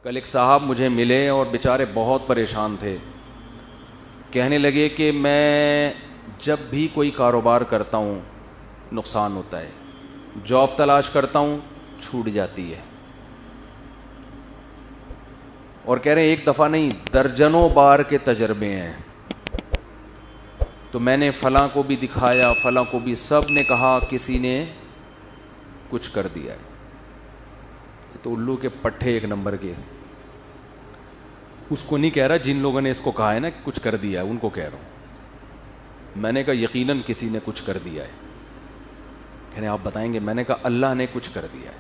کل ایک صاحب مجھے ملے اور بیچارے بہت پریشان تھے. کہنے لگے کہ میں جب بھی کوئی کاروبار کرتا ہوں نقصان ہوتا ہے, جاب تلاش کرتا ہوں چھوٹ جاتی ہے, اور کہہ رہے ہیں ایک دفعہ نہیں درجنوں بار کے تجربے ہیں. تو میں نے فلاں کو بھی دکھایا, فلاں کو بھی, سب نے کہا کسی نے کچھ کر دیا ہے. تو الو کے پٹھے ایک نمبر کے. اس کو نہیں کہہ رہا جن لوگوں نے اس کو کہا ہے نا کچھ کر دیا ہے, ان کو کہہ رہا ہوں. میں نے کہا یقیناً کسی نے کچھ کر دیا ہے. کہنے آپ بتائیں گے؟ میں نے کہا اللہ نے کچھ کر دیا ہے.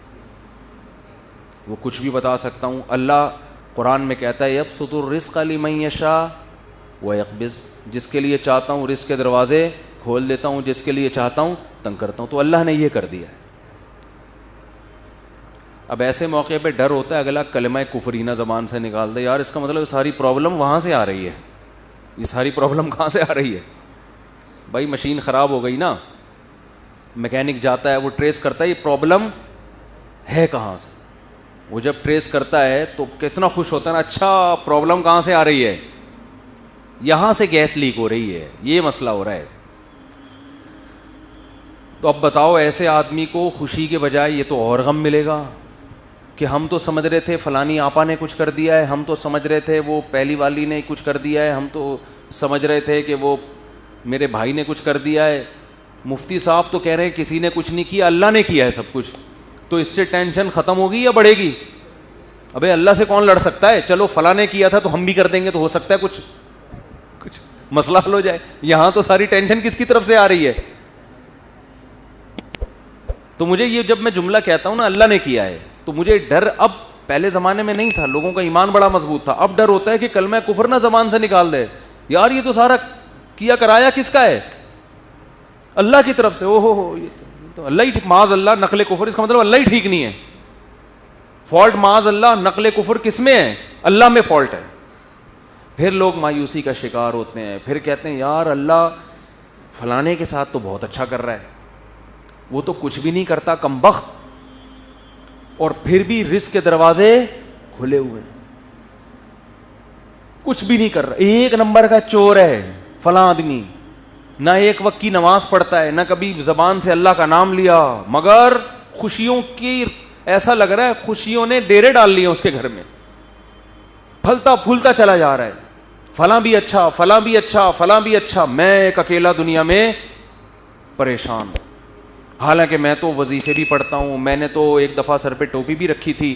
وہ کچھ بھی بتا سکتا ہوں. اللہ قرآن میں کہتا ہے یبسط الرزق لمن یشاء ویقبض, جس کے لیے چاہتا ہوں رزق کے دروازے کھول دیتا ہوں, جس کے لیے چاہتا ہوں تنگ کرتا ہوں. تو اللہ نے یہ کر دیا ہے. اب ایسے موقع پہ ڈر ہوتا ہے اگلا کلمہ کفرینہ زبان سے نکال دے, یار اس کا مطلب ساری پرابلم وہاں سے آ رہی ہے. یہ ساری پرابلم کہاں سے آ رہی ہے؟ بھائی مشین خراب ہو گئی نا, میکینک جاتا ہے وہ ٹریس کرتا ہے یہ پرابلم ہے کہاں سے. وہ جب ٹریس کرتا ہے تو کتنا خوش ہوتا ہے نا, اچھا پرابلم کہاں سے آ رہی ہے, یہاں سے گیس لیک ہو رہی ہے, یہ مسئلہ ہو رہا ہے. تو اب بتاؤ ایسے آدمی کو خوشی کے بجائے یہ تو اور غم ملے گا کہ ہم تو سمجھ رہے تھے فلانی آپا نے کچھ کر دیا ہے, ہم تو سمجھ رہے تھے وہ پہلی والی نے کچھ کر دیا ہے, ہم تو سمجھ رہے تھے کہ وہ میرے بھائی نے کچھ کر دیا ہے. مفتی صاحب تو کہہ رہے ہیں کسی نے کچھ نہیں کیا, اللہ نے کیا ہے سب کچھ. تو اس سے ٹینشن ختم ہوگی یا بڑھے گی؟ ابے اللہ سے کون لڑ سکتا ہے؟ چلو فلاں نے کیا تھا تو ہم بھی کر دیں گے, تو ہو سکتا ہے کچھ مسئلہ حل ہو جائے. یہاں تو ساری ٹینشن کس کی طرف سے آ رہی ہے؟ تو مجھے یہ جب میں جملہ کہتا ہوں نا اللہ نے کیا ہے, تو مجھے ڈر اب, پہلے زمانے میں نہیں تھا, لوگوں کا ایمان بڑا مضبوط تھا. اب ڈر ہوتا ہے کہ کلمہ کفر نہ زبان سے نکال دے, یار یہ تو سارا کیا کرایا کس کا ہے؟ اللہ کی طرف سے. او ہو یہ تو اللہ ہی ٹھیک, معاذ اللہ نقل کفر, اس کا مطلب اللہ ہی ٹھیک نہیں ہے. فالٹ معاذ اللہ نقل کفر کس میں ہے؟ اللہ میں فالٹ ہے. پھر لوگ مایوسی کا شکار ہوتے ہیں, پھر کہتے ہیں یار اللہ فلانے کے ساتھ تو بہت اچھا کر رہا ہے, وہ تو کچھ بھی نہیں کرتا کمبخت, اور پھر بھی رزق کے دروازے کھلے ہوئے, کچھ بھی نہیں کر رہا, ایک نمبر کا چور ہے فلاں آدمی. نہ ایک وقت کی نماز پڑھتا ہے, نہ کبھی زبان سے اللہ کا نام لیا, مگر خوشیوں کی ایسا لگ رہا ہے خوشیوں نے ڈیرے ڈال لیے اس کے گھر میں, پھلتا پھولتا چلا جا رہا ہے. فلاں بھی اچھا, فلاں بھی اچھا, فلاں بھی اچھا, میں ایک اکیلا دنیا میں پریشان. حالانکہ میں تو وظیفے بھی پڑھتا ہوں, میں نے تو ایک دفعہ سر پہ ٹوپی بھی رکھی تھی,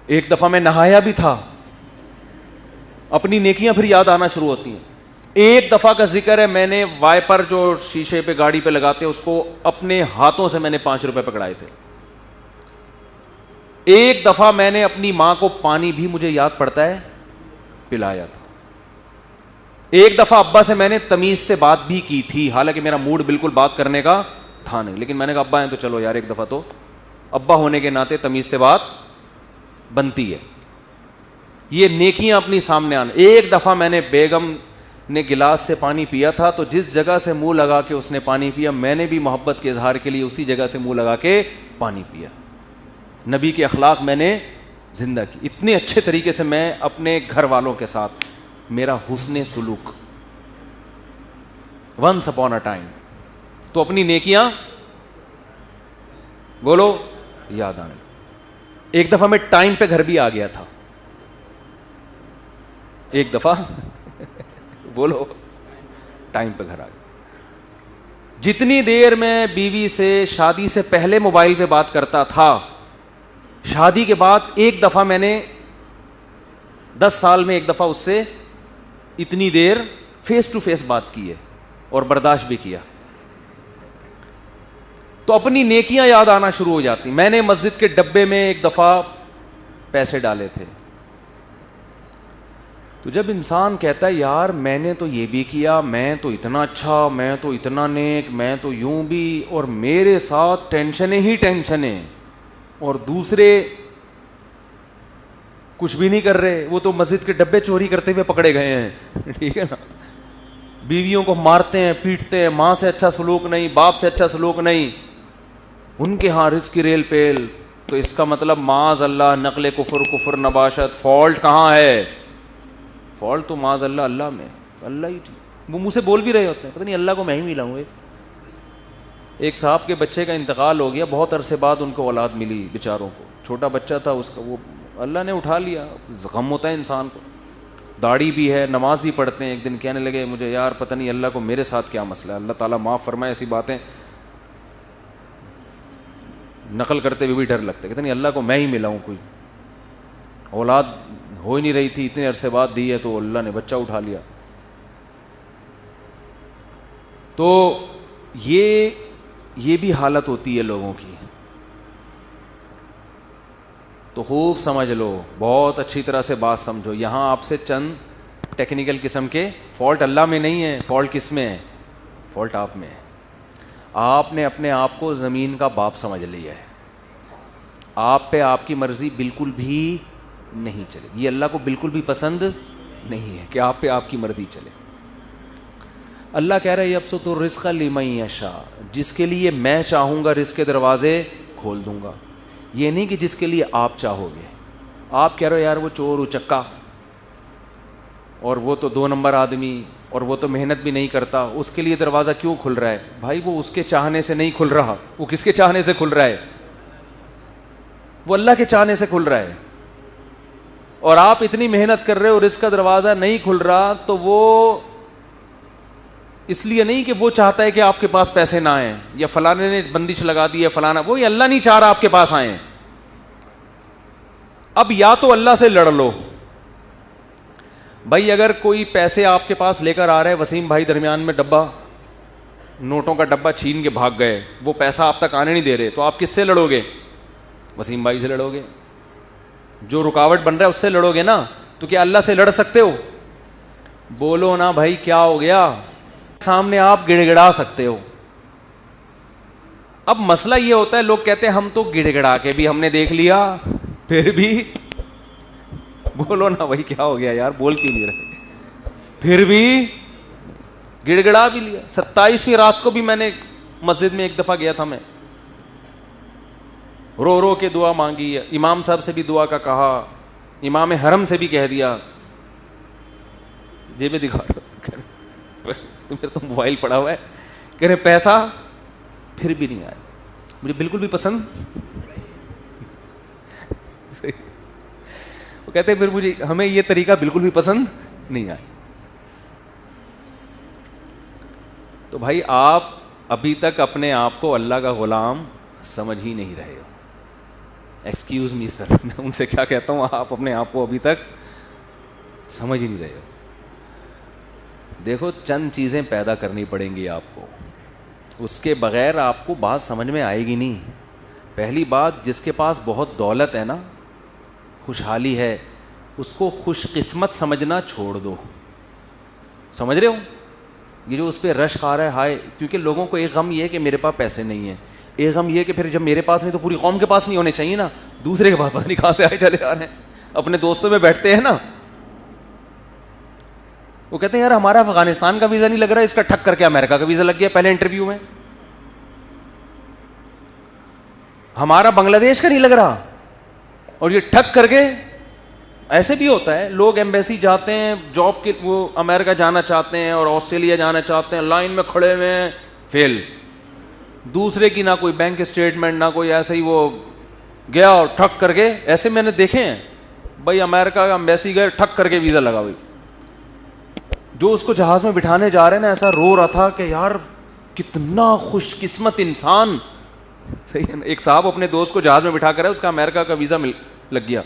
ایک دفعہ میں نہایا بھی تھا. اپنی نیکیاں پھر یاد آنا شروع ہوتی ہیں. ایک دفعہ کا ذکر ہے, میں نے وائپر جو شیشے پہ گاڑی پہ لگاتے اس کو اپنے ہاتھوں سے میں نے 5 روپے پکڑائے تھے. ایک دفعہ میں نے اپنی ماں کو پانی بھی مجھے یاد پڑتا ہے پلایا تھا. ایک دفعہ ابا سے میں نے تمیز سے بات بھی کی تھی, حالانکہ میرا موڈ بالکل بات کرنے کا تھا نہیں, لیکن میں نے کہا ابا ہیں تو چلو یار ایک دفعہ تو ابا ہونے کے ناطے تمیز سے بات بنتی ہے. یہ نیکیاں اپنی سامنے آنا. ایک دفعہ میں نے بیگم نے گلاس سے پانی پیا تھا, تو جس جگہ سے منہ لگا کے اس نے پانی پیا, میں نے بھی محبت کے اظہار کے لیے اسی جگہ سے منہ لگا کے پانی پیا. نبی کے اخلاق میں نے زندہ کی. اتنے اچھے طریقے سے میں اپنے گھر والوں کے ساتھ, میرا حسن سلوک ونس اپون اے ٹائم. تو اپنی نیکیاں بولو یاد آنے. ایک دفعہ میں ٹائم پہ گھر بھی آ گیا تھا, ایک دفعہ بولو ٹائم پہ گھر آ گیا. جتنی دیر میں بیوی سے شادی سے پہلے موبائل پہ بات کرتا تھا, شادی کے بعد ایک دفعہ میں نے 10 سال میں ایک دفعہ اس سے اتنی دیر فیس ٹو فیس بات کی ہے, اور برداشت بھی کیا. تو اپنی نیکیاں یاد آنا شروع ہو جاتی. میں نے مسجد کے ڈبے میں ایک دفعہ پیسے ڈالے تھے, تو جب انسان کہتا ہے یار میں نے تو یہ بھی کیا, میں تو اتنا اچھا, میں تو اتنا نیک, میں تو یوں بھی, اور میرے ساتھ ٹینشنیں ہی ٹینشنیں, اور دوسرے کچھ بھی نہیں کر رہے, وہ تو مسجد کے ڈبے چوری کرتے ہوئے پکڑے گئے ہیں. ٹھیک ہے نا, بیویوں کو مارتے ہیں پیٹتے ہیں, ماں سے اچھا سلوک نہیں, باپ سے اچھا سلوک نہیں, ان کے ہاں رزق کی ریل پیل, تو اس کا مطلب معاذ اللہ نقل کفر، کفر نباشت، فالٹ کہاں ہے؟ فالٹ تو معاذ اللہ اللہ میں، اللہ ہی وہ منہ سے بول بھی رہے ہوتے ہیں، پتہ نہیں اللہ کو میں ہی ملا ہوں۔ ایک صاحب کے بچے کا انتقال ہو گیا، بہت عرصے بعد ان کو اولاد ملی بیچاروں کو، چھوٹا بچہ تھا اس کا، وہ اللہ نے اٹھا لیا، غم ہوتا ہے انسان کو، داڑھی بھی ہے، نماز بھی پڑھتے ہیں۔ ایک دن کہنے لگے مجھے یار پتہ نہیں اللہ کو میرے ساتھ کیا مسئلہ ہے، اللہ تعالیٰ معاف فرمائے، ایسی باتیں نقل کرتے ہوئے بھی ڈر لگتا ہے، کہتے نہیں اللہ کو میں ہی ملا ہوں، کوئی اولاد ہو ہی نہیں رہی تھی، اتنے عرصے بعد دی ہے تو اللہ نے بچہ اٹھا لیا۔ تو یہ بھی حالت ہوتی ہے لوگوں کی، تو خوب سمجھ لو، بہت اچھی طرح سے بات سمجھو۔ یہاں آپ سے چند ٹیکنیکل قسم کے فالٹ اللہ میں نہیں ہے، فالٹ کس میں ہے؟ فالٹ آپ میں ہے۔ آپ نے اپنے آپ کو زمین کا باپ سمجھ لیا ہے، آپ پہ آپ کی مرضی بالکل بھی نہیں چلے، یہ اللہ کو بالکل بھی پسند نہیں ہے کہ آپ پہ آپ کی مرضی چلے۔ اللہ کہہ رہا ہے یبسط الرزق لمن یشاء، جس کے لیے میں چاہوں گا رزق کے دروازے کھول دوں گا، یہ نہیں کہ جس کے لیے آپ چاہو گے۔ آپ کہہ رہے ہو یار وہ چور اچکا اور وہ تو 2 نمبر آدمی اور وہ تو محنت بھی نہیں کرتا، اس کے لیے دروازہ کیوں کھل رہا ہے؟ بھائی وہ اس کے چاہنے سے نہیں کھل رہا، وہ کس کے چاہنے سے کھل رہا ہے؟ وہ اللہ کے چاہنے سے کھل رہا ہے۔ اور آپ اتنی محنت کر رہے ہو، رزق کا دروازہ نہیں کھل رہا، تو وہ اس لیے نہیں کہ وہ چاہتا ہے کہ آپ کے پاس پیسے نہ آئیں یا فلانے نے بندش لگا دی ہے فلانا، وہ اللہ نہیں چاہ رہا آپ کے پاس آئیں۔ اب یا تو اللہ سے لڑ لو، بھائی اگر کوئی پیسے آپ کے پاس لے کر آ رہے ہیں، وسیم بھائی درمیان میں ڈبہ نوٹوں کا ڈبہ چھین کے بھاگ گئے، وہ پیسہ آپ تک آنے نہیں دے رہے، تو آپ کس سے لڑو گے؟ وسیم بھائی سے لڑو گے، جو رکاوٹ بن رہا ہے اس سے لڑو گے نا۔ تو کیا اللہ سے لڑ سکتے ہو؟ بولو نا بھائی کیا ہو گیا؟ سامنے آپ گڑ گڑا سکتے ہو۔ اب مسئلہ یہ ہوتا ہے، لوگ کہتے ہیں ہم تو گڑ گڑا کے بھی ہم نے دیکھ لیا، پھر بھی بولو نا بھائی کیا ہو گیا یار، بول کیوں نہیں رہے؟ پھر بھی گڑ گڑا بھی لیا۔ 27ویں رات کو بھی میں نے مسجد میں ایک دفعہ گیا تھا، میں رو رو کے دعا مانگی، امام صاحب سے بھی دعا کا کہا، امام حرم سے بھی کہہ دیا، جیبیں دکھا پھر تو موبائل پڑا ہوا ہے، کہہ رہے پیسہ، پھر بھی نہیں آیا، مجھے بالکل بھی پسند وہ کہتے ہیں پھر مجھے ہمیں یہ طریقہ بالکل بھی پسند نہیں آیا۔ تو بھائی آپ ابھی تک اپنے آپ کو اللہ کا غلام سمجھ ہی نہیں رہے ہو۔ ایکسکیوز می سر، میں ان سے کیا کہتا ہوں، آپ اپنے آپ کو ابھی تک سمجھ ہی نہیں رہے ہو۔ دیکھو چند چیزیں پیدا کرنی پڑیں گی آپ کو، اس کے بغیر آپ کو بات سمجھ میں آئے گی نہیں۔ پہلی بات، جس کے پاس بہت دولت ہے نا، خوشحالی ہے، اس کو خوش قسمت سمجھنا چھوڑ دو۔ سمجھ رہے ہو؟ یہ جو اس پہ رشک آ رہا ہے ہائے، کیونکہ لوگوں کو ایک غم یہ ہے کہ میرے پاس پیسے نہیں ہیں، ایک غم یہ کہ پھر جب میرے پاس نہیں تو پوری قوم کے پاس نہیں ہونے چاہیے نا، دوسرے کے پاس پتہ نہیں کہاں سے آئے چلے آ رہے ہیں۔ اپنے دوستوں میں بیٹھتے ہیں نا، وہ کہتے ہیں یار ہمارا افغانستان کا ویزا نہیں لگ رہا، اس کا ٹھک کر کے امریکہ کا ویزا لگ گیا پہلے انٹرویو میں، ہمارا بنگلہ دیش کا نہیں لگ رہا، اور یہ ٹھک کر کے۔ ایسے بھی ہوتا ہے، لوگ ایمبیسی جاتے ہیں جاب کے، وہ امریکہ جانا چاہتے ہیں اور آسٹریلیا جانا چاہتے ہیں، لائن میں کھڑے ہوئے ہیں، فیل، دوسرے کی نہ کوئی بینک اسٹیٹمنٹ نہ کوئی، ایسے ہی وہ گیا اور ٹھک کر کے۔ ایسے میں نے دیکھے ہیں بھائی، امریکہ کا ایمبیسی گئے، ٹھک کر کے ویزا لگا ہوئی۔ جو اس کو جہاز میں بٹھانے جا رہے ہیں نا، ایسا رو رہا تھا کہ یار کتنا خوش قسمت انسان، صحیح ہے نا۔ ایک صاحب اپنے دوست کو جہاز میں بٹھا کر ہے، اس کا امریکہ کا ویزا لگ گیا،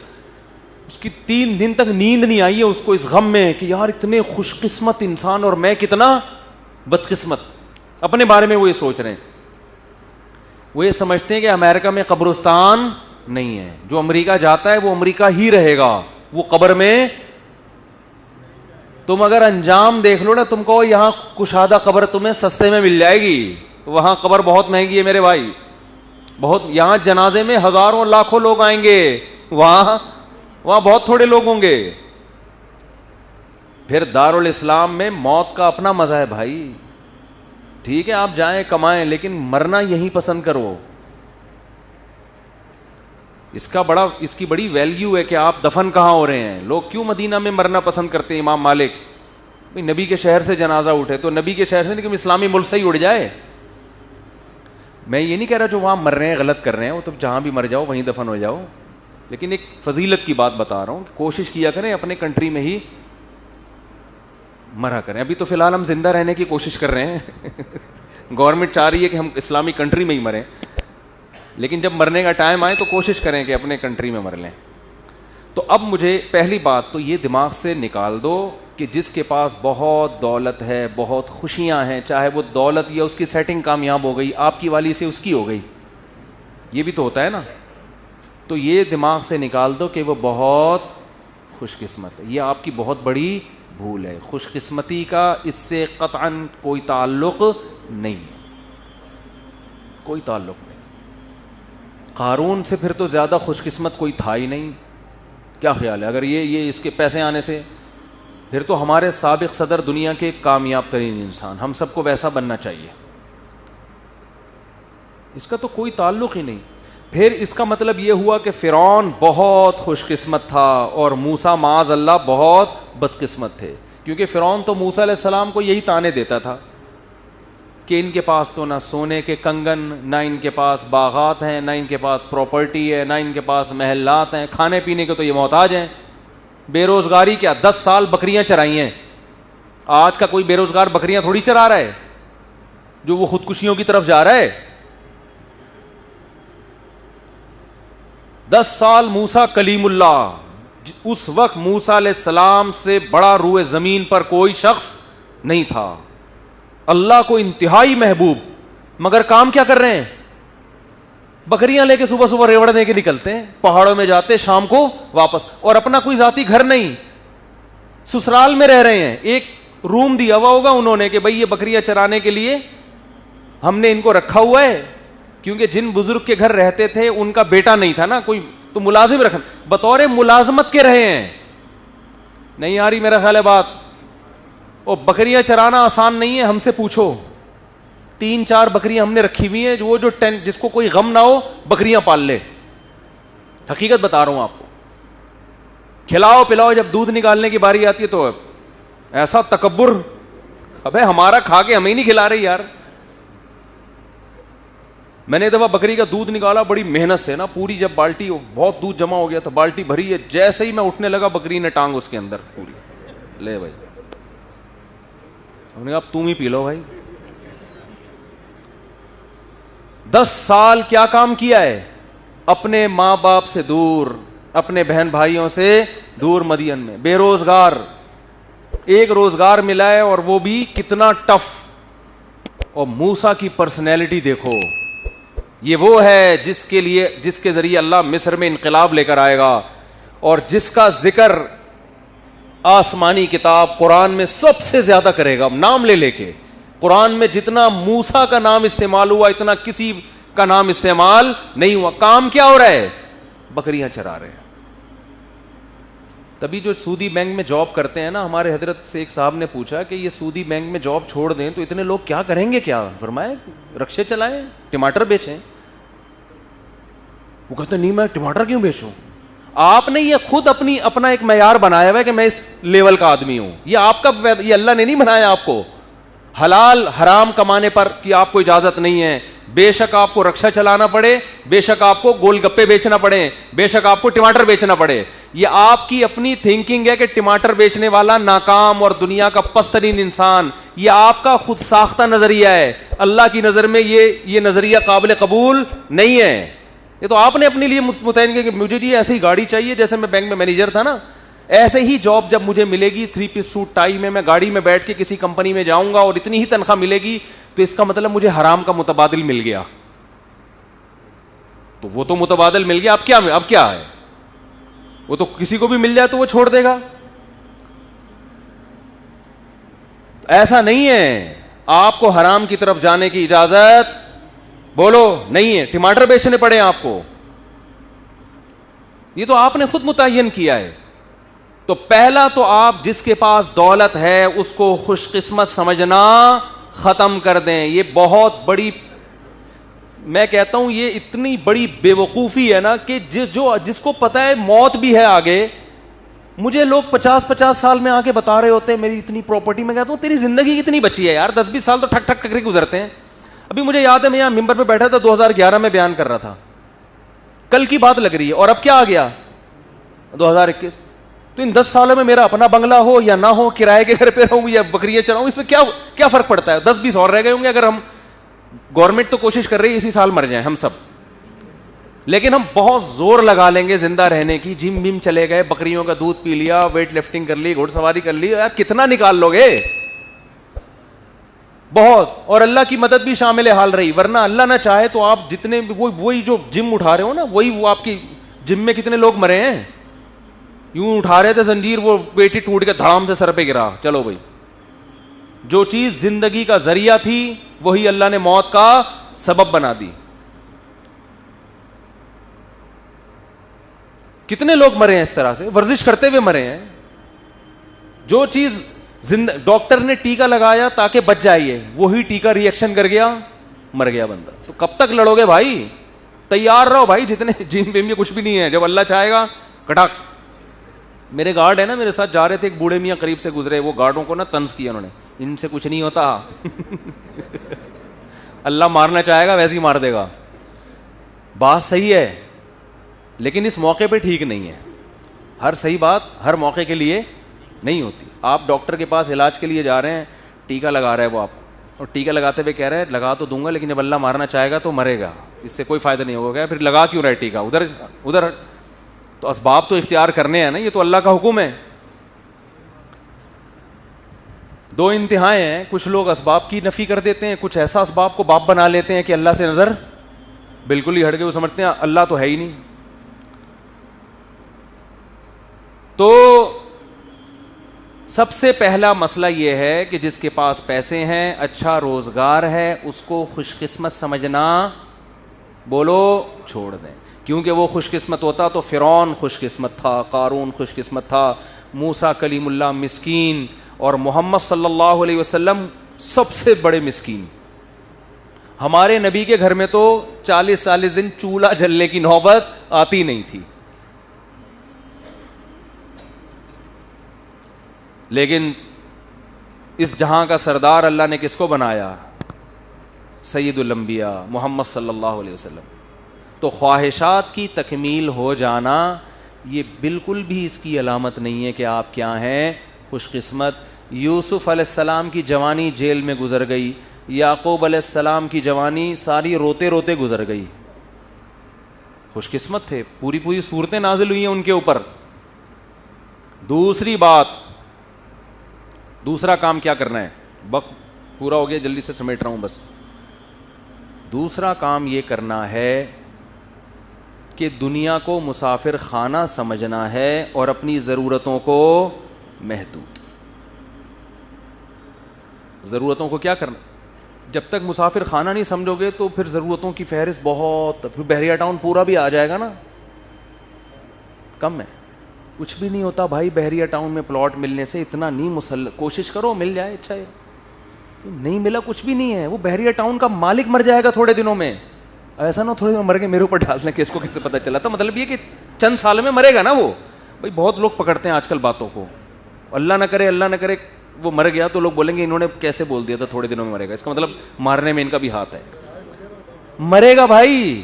اس کی 3 دن تک نیند نہیں آئی ہے اس کو، اس غم میں کہ یار اتنے خوش قسمت انسان اور میں کتنا بدقسمت۔ اپنے بارے میں وہ یہ سوچ رہے ہیں، وہ یہ سمجھتے ہیں کہ امریکہ میں قبرستان نہیں ہے، جو امریکہ جاتا ہے وہ امریکہ ہی رہے گا، وہ قبر میں۔ تم اگر انجام دیکھ لو نا، تم کو یہاں کشادہ قبر تمہیں سستے میں مل جائے گی، وہاں قبر بہت مہنگی ہے میرے بھائی، بہت۔ یہاں جنازے میں ہزاروں لاکھوں لوگ آئیں گے، وہاں بہت تھوڑے لوگ ہوں گے۔ پھر دارالاسلام میں موت کا اپنا مزہ ہے بھائی، ٹھیک ہے آپ جائیں کمائیں، لیکن مرنا یہیں پسند کرو۔ اس کی بڑی ویلیو ہے کہ آپ دفن کہاں ہو رہے ہیں. لوگ کیوں مدینہ میں مرنا پسند کرتے ہیں؟ امام مالک نبی کے شہر سے جنازہ اٹھے تو نبی کے شہر سے نہیں کہ اسلامی ملک سے ہی اڑ جائے. میں یہ نہیں کہہ رہا جو وہاں مر رہے ہیں غلط کر رہے ہیں, وہ تو جہاں بھی مر جاؤ وہیں دفن ہو جاؤ, لیکن ایک فضیلت کی بات بتا رہا ہوں کہ کوشش کیا کریں اپنے کنٹری میں ہی مرا کریں. ابھی تو فی الحال ہم زندہ رہنے کی کوشش کر رہے ہیں, گورنمنٹ چاہ رہی ہے کہ ہم اسلامی کنٹری میں ہی مریں, لیکن جب مرنے کا ٹائم آئے تو کوشش کریں کہ اپنے کنٹری میں مر لیں. تو اب مجھے پہلی بات تو یہ دماغ سے نکال دو کہ جس کے پاس بہت دولت ہے, بہت خوشیاں ہیں, چاہے وہ دولت یا اس کی سیٹنگ کامیاب ہو گئی, آپ کی والی سے اس کی ہو گئی, یہ بھی تو ہوتا ہے نا, تو یہ دماغ سے نکال دو کہ وہ بہت خوش قسمت ہے. یہ آپ کی بہت بڑی بھول ہے. خوش قسمتی کا اس سے قطعاً کوئی تعلق نہیں ہے, کوئی تعلق نہیں. قارون سے پھر تو زیادہ خوش قسمت کوئی تھا ہی نہیں. کیا خیال ہے؟ اگر یہ اس کے پیسے آنے سے, پھر تو ہمارے سابق صدر دنیا کے کامیاب ترین انسان, ہم سب کو ویسا بننا چاہیے. اس کا تو کوئی تعلق ہی نہیں. پھر اس کا مطلب یہ ہوا کہ فرعون بہت خوش قسمت تھا اور موسیٰ معاذ اللہ بہت بدقسمت تھے, کیونکہ فرعون تو موسیٰ علیہ السلام کو یہی طعنے دیتا تھا کہ ان کے پاس تو نہ سونے کے کنگن, نہ ان کے پاس باغات ہیں, نہ ان کے پاس پراپرٹی ہے, نہ ان کے پاس محلات ہیں, کھانے پینے کے تو یہ محتاج ہیں. بے روزگاری کیا 10 سال بکریاں چرائی ہیں. آج کا کوئی بے روزگار بکریاں تھوڑی چرا رہا ہے جو وہ خودکشیوں کی طرف جا رہا ہے. 10 سال موسیٰ کلیم اللہ, اس وقت موسیٰ علیہ السلام سے بڑا روئے زمین پر کوئی شخص نہیں تھا, اللہ کو انتہائی محبوب, مگر کام کیا کر رہے ہیں؟ بکریاں لے کے صبح صبح ریوڑ دے کے نکلتے ہیں, پہاڑوں میں جاتے, شام کو واپس, اور اپنا کوئی ذاتی گھر نہیں, سسرال میں رہ رہے ہیں. ایک روم دیا ہوا ہوگا انہوں نے کہ بھئی یہ بکریاں چرانے کے لیے ہم نے ان کو رکھا ہوا ہے, کیونکہ جن بزرگ کے گھر رہتے تھے ان کا بیٹا نہیں تھا نا کوئی, تو ملازم رکھنا, بطور ملازمت کے رہے ہیں. نہیں آ رہی میرا خیال ہے بات؟ اور بکریاں چرانا آسان نہیں ہے, ہم سے پوچھو. 3-4 بکریاں ہم نے رکھی ہوئی ہیں, جو جس کو کوئی غم نہ ہو بکریاں پال لے. حقیقت بتا رہا ہوں آپ کو. کھلاؤ پلاؤ, جب دودھ نکالنے کی باری آتی ہے تو ایسا تکبر, ابے ہمارا کھا کے ہمیں نہیں کھلا رہی یار. میں نے ایک دفعہ بکری کا دودھ نکالا بڑی محنت سے نا, پوری جب بالٹی, بہت دودھ جمع ہو گیا تھا, بالٹی بھری ہے, جیسے ہی میں اٹھنے لگا بکری نے ٹانگ اس کے اندر پوری, لے بھائی. ہم نے کہا اب تم ہی پی لو بھائی. 10 سال کیا کام کیا ہے؟ اپنے ماں باپ سے دور, اپنے بہن بھائیوں سے دور, مدین میں بے روزگار. ایک روزگار ملا ہے اور وہ بھی کتنا ٹف. اور موسیٰ کی پرسنالٹی دیکھو, یہ وہ ہے جس کے ذریعے اللہ مصر میں انقلاب لے کر آئے گا, اور جس کا ذکر آسمانی کتاب قرآن میں سب سے زیادہ کرے گا, نام لے لے کے. قرآن میں جتنا موسیٰ کا نام استعمال ہوا اتنا کسی کا نام استعمال نہیں ہوا. کام کیا ہو رہا ہے؟ بکریاں چرا رہے ہیں. تبھی جو سودی بینک میں جاب کرتے ہیں نا, ہمارے حضرت سے ایک صاحب نے پوچھا کہ یہ سودی بینک میں جاب چھوڑ دیں تو اتنے لوگ کیا کریں گے؟ کیا فرمائے, رکشے چلائیں, ٹماٹر بیچیں. وہ کہتے نہیں میں ٹماٹر کیوں بیچوں. آپ نے یہ خود اپنا ایک معیار بنایا ہوا ہے کہ میں اس لیول کا آدمی ہوں. یہ آپ کا, یہ اللہ نے نہیں بنایا آپ کو. حلال حرام کمانے پر کی آپ کو اجازت نہیں ہے. بے شک آپ کو رکشا چلانا پڑے, بے شک آپ کو گول گپے بیچنا پڑے, بے شک آپ کو ٹماٹر بیچنا پڑے. یہ آپ کی اپنی تھنکنگ ہے کہ ٹماٹر بیچنے والا ناکام اور دنیا کا پست ترین انسان. یہ آپ کا خود ساختہ نظریہ ہے. اللہ کی نظر میں یہ نظریہ قابل قبول نہیں ہے. یہ تو آپ نے اپنے لیے متعین کیا کہ مجھے جی ایسی گاڑی چاہیے, جیسے میں بینک میں مینیجر تھا نا, ایسے ہی جاب جب مجھے ملے گی 3 پیس سوٹ ٹائی میں گاڑی میں بیٹھ کے کسی کمپنی میں جاؤں گا اور اتنی ہی تنخواہ ملے گی, تو اس کا مطلب مجھے حرام کا متبادل مل گیا. تو وہ تو متبادل مل گیا, اب کیا ہے؟ وہ تو کسی کو بھی مل جائے تو وہ چھوڑ دے گا. ایسا نہیں ہے. آپ کو حرام کی طرف جانے کی اجازت بولو نہیں ہے. ٹماٹر بیچنے پڑے آپ کو, یہ تو آپ نے خود متعین کیا ہے. تو پہلا تو آپ جس کے پاس دولت ہے اس کو خوش قسمت سمجھنا ختم کر دیں. یہ بہت بڑی میں کہتا ہوں یہ اتنی بڑی بے وقوفی ہے نا کہ جس کو پتا ہے موت بھی ہے آگے. مجھے لوگ 50 سال میں آ کے بتا رہے ہوتے ہیں میری اتنی پراپرٹی. میں کہتا ہوں تیری زندگی کتنی بچی ہے یار, 10-20 سال تو ٹھک ٹھک ٹک گزرتے ہیں. ابھی مجھے یاد ہے میں یہاں ممبر پہ بیٹھا تھا 2011 میں بیان کر رہا تھا, کل کی بات لگ رہی ہے, اور اب کیا آ گیا 2021. تو ان 10 سالوں میں میرا اپنا بنگلہ ہو یا نہ ہو, کرائے کے گھر پہ رہوں یا بکریاں چلاؤں, اس میں کیا فرق پڑتا ہے؟ 10-20 اور رہ گئے ہوں گے. اگر ہم, گورنمنٹ تو کوشش کر رہی ہے اسی سال مر جائیں ہم سب, لیکن ہم بہت زور لگا لیں گے زندہ رہنے کی. جم بم چلے گئے, بکریوں کا دودھ پی لیا, ویٹ لفٹنگ کر لی, گھوڑ سواری کر لی, یار کتنا نکال لو گے؟ بہت. اور اللہ کی مدد بھی شامل حال رہی, ورنہ اللہ نہ چاہے تو آپ جتنے وہی جو جم اٹھا رہے ہو نا, وہی وہ آپ کی جم میں کتنے لوگ مرے ہیں. یوں اٹھا رہے تھے زنجیر, وہ پیٹی ٹوٹ کے دھڑام سے سر پہ گرا. چلو بھائی, جو چیز زندگی کا ذریعہ تھی وہی اللہ نے موت کا سبب بنا دی. کتنے لوگ مرے ہیں اس طرح سے, ورزش کرتے ہوئے مرے ہیں. جو چیز ڈاکٹر نے ٹیکا لگایا تاکہ بچ جائیے, وہی ٹیکا ری ایکشن کر گیا, مر گیا بندہ. تو کب تک لڑو گے بھائی؟ تیار رہو بھائی, جتنے جم وم کچھ بھی نہیں ہے, جب اللہ چاہے گا کٹاک. میرے گارڈ ہے نا, میرے ساتھ جا رہے تھے, ایک بوڑھے میاں قریب سے گزرے, وہ گارڈوں کو نا طنز کیا انہوں نے, ان سے کچھ نہیں ہوتا اللہ مارنا چاہے گا ویسے ہی مار دے گا. بات صحیح ہے, لیکن اس موقع پہ ٹھیک نہیں ہے. ہر صحیح بات ہر موقع کے لیے نہیں ہوتی. آپ ڈاکٹر کے پاس علاج کے لیے جا رہے ہیں, ٹیکا لگا رہا ہے وہ آپ, اور ٹیکا لگاتے ہوئے کہہ رہے ہیں لگا تو دوں گا لیکن جب اللہ مارنا چاہے گا تو مرے گا, اس سے کوئی فائدہ نہیں ہوگا. پھر لگا کیوں رہے ٹیکا ادھر؟ تو اسباب تو اختیار کرنے ہیں نا, یہ تو اللہ کا حکم ہے. دو انتہائیں ہیں, کچھ لوگ اسباب کی نفی کر دیتے ہیں, کچھ ایسا اسباب کو باپ بنا لیتے ہیں کہ اللہ سے نظر بالکل ہی ہٹ گئے, وہ سمجھتے ہیں اللہ تو ہے ہی نہیں. تو سب سے پہلا مسئلہ یہ ہے کہ جس کے پاس پیسے ہیں, اچھا روزگار ہے, اس کو خوش قسمت سمجھنا بولو چھوڑ دیں. کیونکہ وہ خوش قسمت ہوتا تو فرعون خوش قسمت تھا, قارون خوش قسمت تھا, موسیٰ کلیم اللہ مسکین, اور محمد صلی اللہ علیہ وسلم سب سے بڑے مسکین. ہمارے نبی کے گھر میں تو 40 دن چولہا جلنے کی نوبت آتی نہیں تھی. لیکن اس جہاں کا سردار اللہ نے کس کو بنایا؟ سید الانبیاء محمد صلی اللہ علیہ وسلم. تو خواہشات کی تکمیل ہو جانا یہ بالکل بھی اس کی علامت نہیں ہے کہ آپ کیا ہیں, خوش قسمت. یوسف علیہ السلام کی جوانی جیل میں گزر گئی, یعقوب علیہ السلام کی جوانی ساری روتے روتے گزر گئی, خوش قسمت تھے, پوری صورتیں نازل ہوئی ہیں ان کے اوپر. دوسری بات, دوسرا کام کیا کرنا ہے, وقت پورا ہو گیا جلدی سے سمیٹ رہا ہوں بس. دوسرا کام یہ کرنا ہے کہ دنیا کو مسافر خانہ سمجھنا ہے اور اپنی ضرورتوں کو محدود. ضرورتوں کو کیا کرنا, جب تک مسافر خانہ نہیں سمجھو گے تو پھر ضرورتوں کی فہرست بہت, پھر بحریہ ٹاؤن پورا بھی آ جائے گا نا, کم ہے, کچھ بھی نہیں ہوتا بھائی. بحریہ ٹاؤن میں پلاٹ ملنے سے اتنا نہیں, کوشش کرو مل جائے, اچھا ہے, نہیں ملا کچھ بھی نہیں ہے. وہ بحریہ ٹاؤن کا مالک مر جائے گا تھوڑے دنوں میں, ایسا نہ تھوڑے دنوں مر کے میرے اوپر ڈالنے کہ اس کو کیسے پتہ چلا تھا. مطلب یہ کہ چند سال میں مرے گا نا وہ. بھائی بہت لوگ پکڑتے ہیں آج کل باتوں کو, اللہ نہ کرے وہ مر گیا تو لوگ بولیں گے انہوں نے کیسے بول دیا تھا تھوڑے دنوں میں مرے گا, اس کا مطلب مارنے میں ان کا بھی ہاتھ ہے. مرے گا بھائی.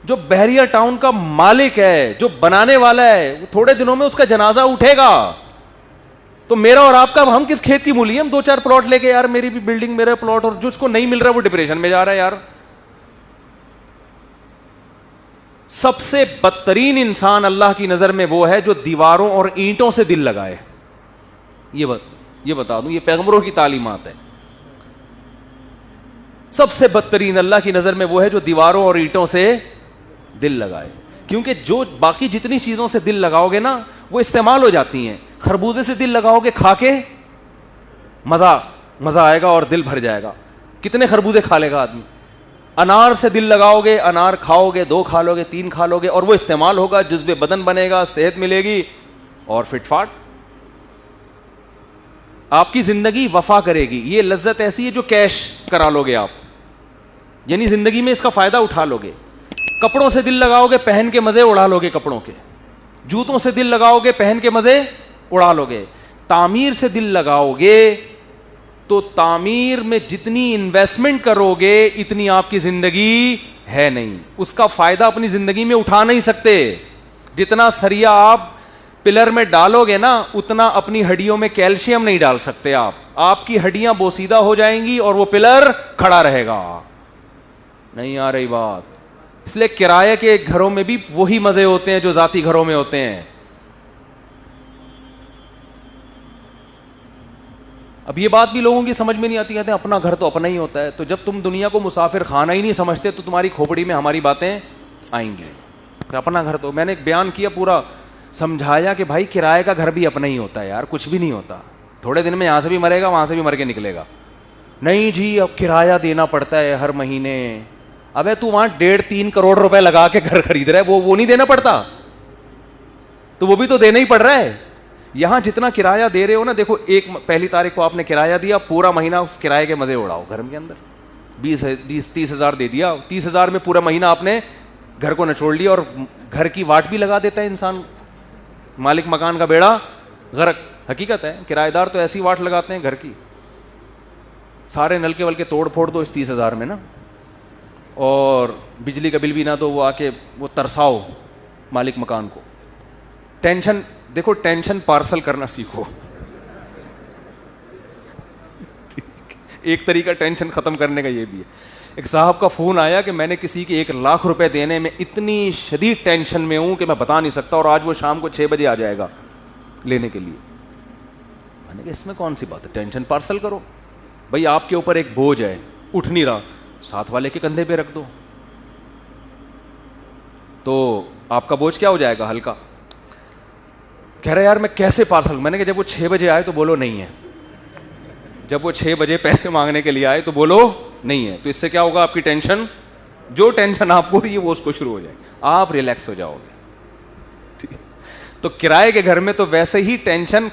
جو بحریہ ٹاؤن کا مالک ہے, جو بنانے والا ہے, وہ تھوڑے دنوں میں اس کا جنازہ اٹھے گا. تو میرا اور آپ کا, ہم کس کھیت کی مولی, ہم 2-4 پلاٹ لے کے یار میری بھی بلڈنگ میرا پلاٹ, اور جو اس کو نہیں مل رہا وہ ڈپریشن میں جا رہا ہے یار. سب سے بدترین انسان اللہ کی نظر میں وہ ہے جو دیواروں اور اینٹوں سے دل لگائے. یہ بتا دوں, یہ پیغمبروں کی تعلیمات ہے. سب سے بدترین اللہ کی نظر میں وہ ہے جو دیواروں اور اینٹوں سے دل لگائے. کیونکہ جو باقی جتنی چیزوں سے دل لگاؤ گے نا وہ استعمال ہو جاتی ہیں. خربوزے سے دل لگاؤ گے, کھا کے مزہ آئے گا اور دل بھر جائے گا, کتنے خربوزے کھا لے گا آدمی. انار سے دل لگاؤ گے, انار کھاؤ گے, 2 کھا لو گے, 3 کھا لو گے, اور وہ استعمال ہوگا, جذب بدن بنے گا, صحت ملے گی اور فٹ فاٹ. آپ کی زندگی وفا کرے گی. یہ لذت ایسی ہے جو کیش کرا لو گے آپ. یعنی زندگی میں اس کا فائدہ اٹھا لو گے. کپڑوں سے دل لگاؤ گے, پہن کے مزے اڑا لو گے کپڑوں کے. جوتوں سے دل لگاؤ گے, پہن کے مزے اڑا لو گے. تعمیر سے دل لگاؤ گے تو تعمیر میں جتنی انویسٹمنٹ کرو گے اتنی آپ کی زندگی ہے نہیں, اس کا فائدہ اپنی زندگی میں اٹھا نہیں سکتے. جتنا سریا آپ پلر میں ڈالو گے نا اتنا اپنی ہڈیوں میں کیلشیم نہیں ڈال سکتے آپ کی ہڈیاں بوسیدہ ہو جائیں گی اور وہ پلر کھڑا رہے گا. نہیں آ رہی بات. اس لیے کرایہ کے گھروں میں بھی وہی مزے ہوتے ہیں جو ذاتی گھروں میں ہوتے ہیں. اب یہ بات بھی لوگوں کی سمجھ میں نہیں آتی, کہتے ہیں اپنا گھر تو اپنا ہی ہوتا ہے. تو جب تم دنیا کو مسافر خانہ ہی نہیں سمجھتے تو تمہاری کھوپڑی میں ہماری باتیں آئیں گی. اپنا گھر تو میں نے ایک بیان کیا, پورا سمجھایا کہ بھائی کرائے کا گھر بھی اپنا ہی ہوتا ہے یار, کچھ بھی نہیں ہوتا. تھوڑے دن میں یہاں سے بھی مرے گا, وہاں سے بھی مر کے نکلے گا. نہیں جی اب کرایہ دینا پڑتا ہے ہر مہینے. ابے تو وہاں 1.5-3 کروڑ روپے لگا کے گھر خرید رہا ہے, وہ نہیں دینا پڑتا؟ تو وہ بھی تو دینا ہی پڑ رہا ہے. یہاں جتنا کرایہ دے رہے ہو نا, دیکھو ایک پہلی تاریخ کو آپ نے کرایہ دیا, پورا مہینہ اس کرایے کے مزے اڑاؤ گھر کے اندر. 20-30 ہزار دے دیا, 30 ہزار میں پورا مہینہ آپ نے گھر کو نچوڑ لیا. اور گھر کی واٹ بھی لگا دیتا ہے انسان, مالک مکان کا بیڑا غرق. حقیقت ہے, کرایہ دار تو ایسی واٹ لگاتے ہیں گھر کی, سارے نلکے ولکے توڑ پھوڑ دو اس 30 ہزار میں نا, اور بجلی کا بل بھی نہ دو, وہ آ کے وہ ترساؤ مالک مکان کو. ٹینشن دیکھو, ٹینشن پارسل کرنا سیکھو. ایک طریقہ ٹینشن ختم کرنے کا یہ بھی ہے. ایک صاحب کا فون آیا کہ میں نے کسی کے 1 لاکھ روپے دینے میں اتنی شدید ٹینشن میں ہوں کہ میں بتا نہیں سکتا, اور آج وہ شام کو 6 بجے آ جائے گا لینے کے لیے. میں نے کہا اس میں کون سی بات ہے, ٹینشن پارسل کرو. بھائی آپ کے اوپر ایک بوجھ ہے, اٹھ نہیں رہا, ساتھ والے کے کندھے پہ رکھ دو, تو آپ کا بوجھ کیا ہو جائے گا, ہلکا. کہہ رہے یار میں کیسے پارسل. میں نے کہا جب وہ 6 بجے آئے تو بولو نہیں ہے, جب وہ 6 بجے پیسے مانگنے کے لیے آئے تو بولو نہیں ہے. تو اس سے کیا ہوگا, آپ کی ٹینشن, جو ٹینشن آپ کو رہی ہے وہ اس کو شروع ہو جائے, آپ ریلیکس ہو جاؤ گے. تو کرائے کے گھر میں تو ویسے ہی ٹینشن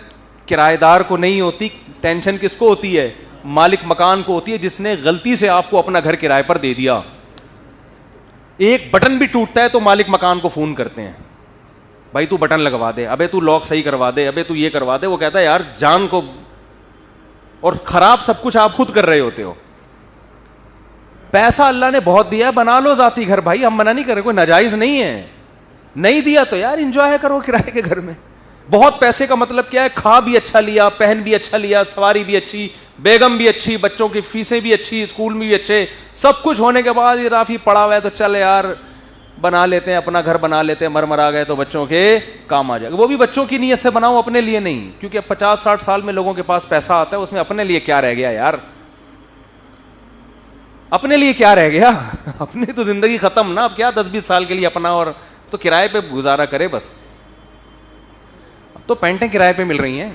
کرایہ دار کو نہیں ہوتی, ٹینشن کس کو ہوتی ہے, مالک مکان کو ہوتی ہے, جس نے غلطی سے آپ کو اپنا گھر کرائے پر دے دیا. ایک بٹن بھی ٹوٹتا ہے تو مالک مکان کو فون کرتے ہیں, بھائی تو بٹن لگوا دے, ابے تو لاک صحیح کروا دے, ابے تو یہ کروا دے. وہ کہتا ہے یار جان کو, اور خراب سب کچھ آپ خود کر رہے ہوتے ہو. پیسہ اللہ نے بہت دیا ہے, بنا لو ذاتی گھر بھائی, ہم منع نہیں کر رہے, کوئی ناجائز نہیں ہے. نہیں دیا تو یار انجوائے کرو کرائے کے گھر میں. بہت پیسے کا مطلب کیا ہے, کھا بھی اچھا لیا, پہن بھی اچھا لیا, سواری بھی اچھی, بیگم بھی اچھی, بچوں کی فیسیں بھی اچھی, اسکول میں بھی اچھے, سب کچھ ہونے کے بعد یہ رافی پڑا ہوا ہے تو چل یار بنا لیتے ہیں اپنا گھر, بنا لیتے ہیں, مرا گئے تو بچوں کے کام آ جائے گا. وہ بھی بچوں کی نیت سے بناؤ, اپنے لیے نہیں, کیونکہ اب 50-60 سال میں لوگوں کے پاس پیسہ آتا ہے, اس میں اپنے لیے کیا رہ گیا یار, اپنے لیے کیا رہ گیا, اپنی تو زندگی ختم نا. اب کیا 10-20 سال کے لیے اپنا, اور تو کرائے پہ گزارا کرے بس. اب تو پینٹیں کرائے پہ مل رہی ہیں.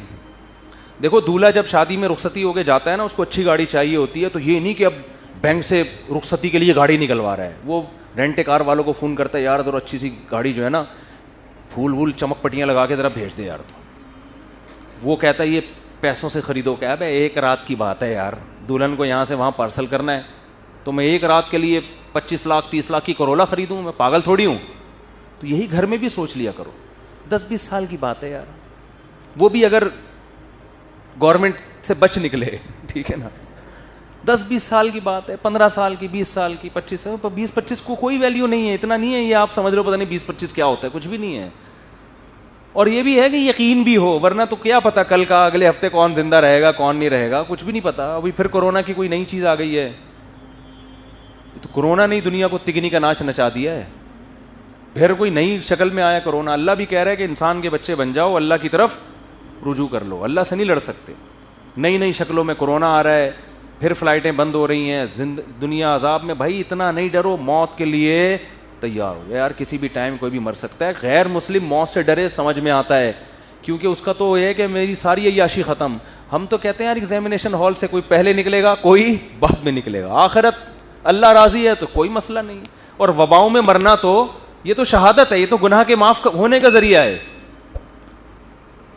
دیکھو دولہا جب شادی میں رخصتی ہو کے جاتا ہے نا, اس کو اچھی گاڑی چاہیے ہوتی ہے, تو یہ نہیں کہ اب بینک سے رخصتی کے لیے گاڑی نکلوا رہا ہے, وہ رینٹ کار والوں کو فون کرتا ہے, یار ذرا اچھی سی گاڑی جو ہے نا, پھول وول چمک پٹیاں لگا کے ذرا بھیج دے یار. تو وہ کہتا ہے یہ پیسوں سے خریدو. کیا ہے, ایک رات کی بات ہے یار, دلہن کو یہاں سے وہاں پارسل کرنا ہے, تو میں ایک رات کے لیے 25 لاکھ 30 لاکھ کی کرولا خریدوں, میں پاگل تھوڑی ہوں. تو یہی گھر میں بھی سوچ لیا کرو, 10-20 سال کی بات ہے یار, وہ بھی اگر گورنمنٹ سے بچ نکلے, ٹھیک ہے نا, 10-20 سال کی بات ہے, 15 سال کی, 20 سال کی, 20-25 کو کوئی ویلیو نہیں ہے, اتنا نہیں ہے. یہ آپ سمجھ لو پتہ نہیں 20-25 کیا ہوتا ہے, کچھ بھی نہیں ہے. اور یہ بھی ہے کہ یقین بھی ہو, ورنہ تو کیا پتا کل کا, اگلے ہفتے کون زندہ رہے گا کون نہیں رہے گا, کچھ بھی نہیں پتا. ابھی پھر کورونا کی کوئی نئی چیز آ گئی ہے, تو کورونا نے دنیا کو تگنی کا ناچ نچا دیا ہے. پھر کوئی نئی شکل میں آیا کورونا. اللہ بھی کہہ رہا ہے کہ انسان کے بچے بن جاؤ, اللہ کی طرف رجوع کر لو, اللہ سے نہیں لڑ سکتے. نئی شکلوں میں کورونا آ رہا ہے, پھر فلائٹیں بند ہو رہی ہیں, دنیا عذاب میں. بھائی اتنا نہیں ڈرو, موت کے لیے تیار ہو یار, کسی بھی ٹائم کوئی بھی مر سکتا ہے. غیر مسلم موت سے ڈرے, سمجھ میں آتا ہے, کیونکہ اس کا تو یہ ہے کہ میری ساری عیاشی ختم. ہم تو کہتے ہیں یار ایگزامینیشن ہال سے کوئی پہلے نکلے گا, کوئی بعد میں نکلے گا, آخرت اللہ راضی ہے تو کوئی مسئلہ نہیں. اور وباؤں میں مرنا تو یہ تو شہادت ہے, یہ تو گناہ کے معاف ہونے کا ذریعہ ہے.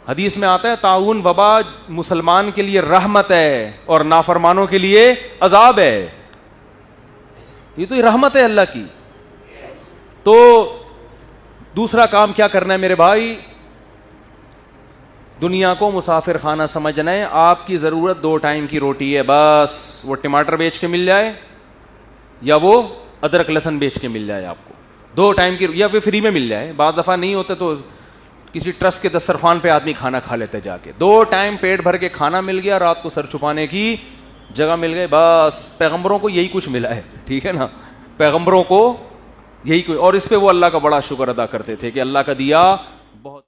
حدیث میں آتا ہے طاعون وبا مسلمان کے لیے رحمت ہے اور نافرمانوں کے لیے عذاب ہے. یہ تو رحمت ہے اللہ کی. تو دوسرا کام کیا کرنا ہے میرے بھائی؟ دنیا کو مسافر خانہ سمجھنا ہے. آپ کی ضرورت 2 ٹائم کی روٹی ہے بس. وہ ٹماٹر بیچ کے مل جائے یا وہ ادرک لہسن بیچ کے مل جائے آپ کو. 2 ٹائم کی, یا پھر فری میں مل جائے. بعض دفعہ نہیں ہوتے تو کسی ٹرسٹ کے دسترخوان پہ آدمی کھانا کھا لیتے جا کے. 2 ٹائم پیٹ بھر کے کھانا مل گیا, رات کو سر چھپانے کی جگہ مل گئی بس. پیغمبروں کو یہی کچھ ملا ہے, ٹھیک ہے نا, پیغمبروں کو یہی کوئی. اور اس پہ وہ اللہ کا بڑا شکر ادا کرتے تھے کہ اللہ کا دیا بہت